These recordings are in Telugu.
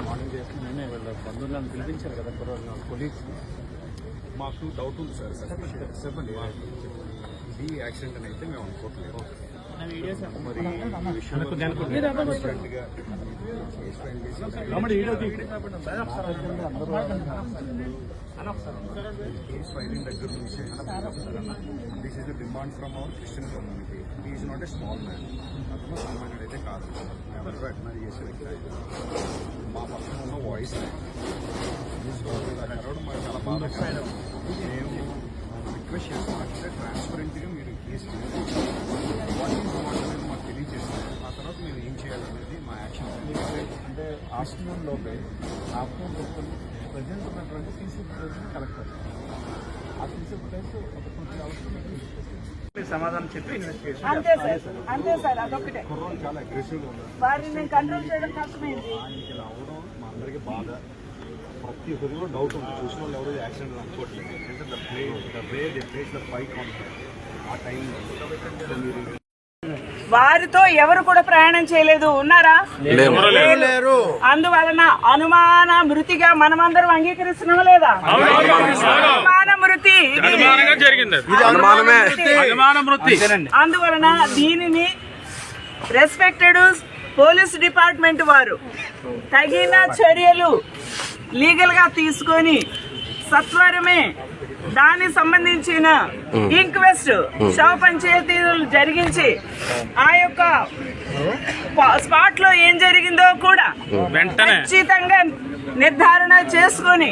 మార్నింగ్ చేస్తే నేనే వీళ్ళ బంధువులను పిలిపించారు కదా కొలీగ్స్. మాకు డౌట్ ఉంది సార్. చెప్పండి. ఇది యాక్సిడెంట్ అని అయితే మేము అనుకోవట్లేదు. మరి కేస్ ఫైలింగ్ దగ్గర నుంచి this is demand from our Christian community. He is not a small man. అతను సామాన్యుడు అయితే కాదు. ఎవరు అడ్మైర్ చేసే వ్యక్తి అయితే మా పక్కన ఉన్న వాయిస్ మాకు చాలా బాగా మేము రిక్వెస్ట్ చేస్తామంటే ట్రాన్స్పరెంట్గా మీరు కేసు మాకు తెలియజేస్తారు. ఆ తర్వాత మీరు ఏం చేయాలనేది మా యాక్షన్. అంటే ఆఫ్టర్నూన్ లోపే ప్రజెంట్ ఉన్నటువంటి సీసీ ఫుటేజ్ కలెక్టర్ ఆ సీసీ ఫుటేజ్ ఒక 20 అవర్స్ సమాధానం చెప్పి ఇన్వెస్టిగేషన్ అంతే సార్. అదొకటే చాలా అగ్రెసివ్గా ఉన్నారు. వారిని కంట్రోల్ చేయడం కష్టమైంది. ఆయనకి ఇలా అవడం మా అందరికీ బాధ. ప్రతి ఒక్కరిలో డౌట్ ఉంది. చూసిన వాళ్ళు ఎవరు యాక్సిడెంట్ అనుకోవట్లేదు. ఎందుకంటే the place the fight conflict ఆ టైంలో మీరు వారితో ఎవరు కూడా ప్రయాణం చేయలేదు. ఉన్నారా? లేరు. అందువలన అనుమాన మృతిగా మనమందరం అంగీకరిస్తున్నాం లేదా? అనుమాన మృతి అందువలన దీనిని రెస్పెక్టెడ్ పోలీస్ డిపార్ట్మెంట్ వారు తగిన చర్యలు లీగల్ గా తీసుకొని సత్వరమే దానికి సంబంధించిన ఇంక్వెస్ట్ శవ పంచాయతీలు జరిగించి ఆ యొక్క స్పాట్ లో ఏం జరిగిందో కూడా ఖచ్చితంగా నిర్ధారణ చేసుకొని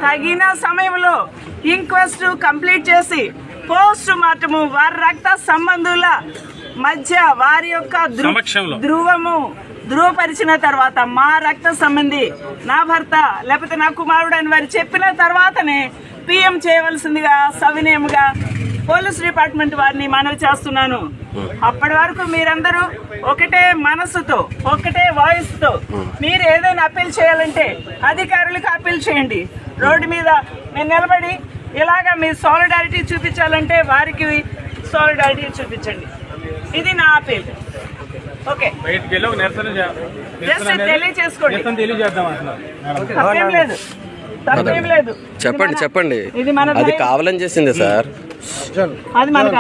తగిన సమయంలో ఇంక్వెస్ట్ కంప్లీట్ చేసి పోస్ట్ మార్టము వారి రక్త సంబంధుల మధ్య వారి యొక్క ధృవపరిచిన తర్వాత మా రక్త సంబంధి నా భర్త లేకపోతే నా కుమారుడు అని వారు చెప్పిన తర్వాతనే పిఎం చేయవలసిందిగా సవినయంగా పోలీస్ డిపార్ట్మెంట్ వారిని మనవి చేస్తున్నాను. అప్పటి వరకు మీరందరూ ఒకటే మనసుతో ఒకటే వాయిస్ తో మీరు ఏదైనా అప్పీల్ చేయాలంటే అధికారులకు అప్పీల్ చేయండి. రోడ్డు మీద మీరు నిలబడి ఇలాగా మీ సాలిడారిటీ చూపించాలంటే వారికి సాలిడారిటీ చూపించండి. ఇది నా అప్పీల్. ఓకే, చెప్పండి. అది కావాలని చేసింది సార్. అది మనకు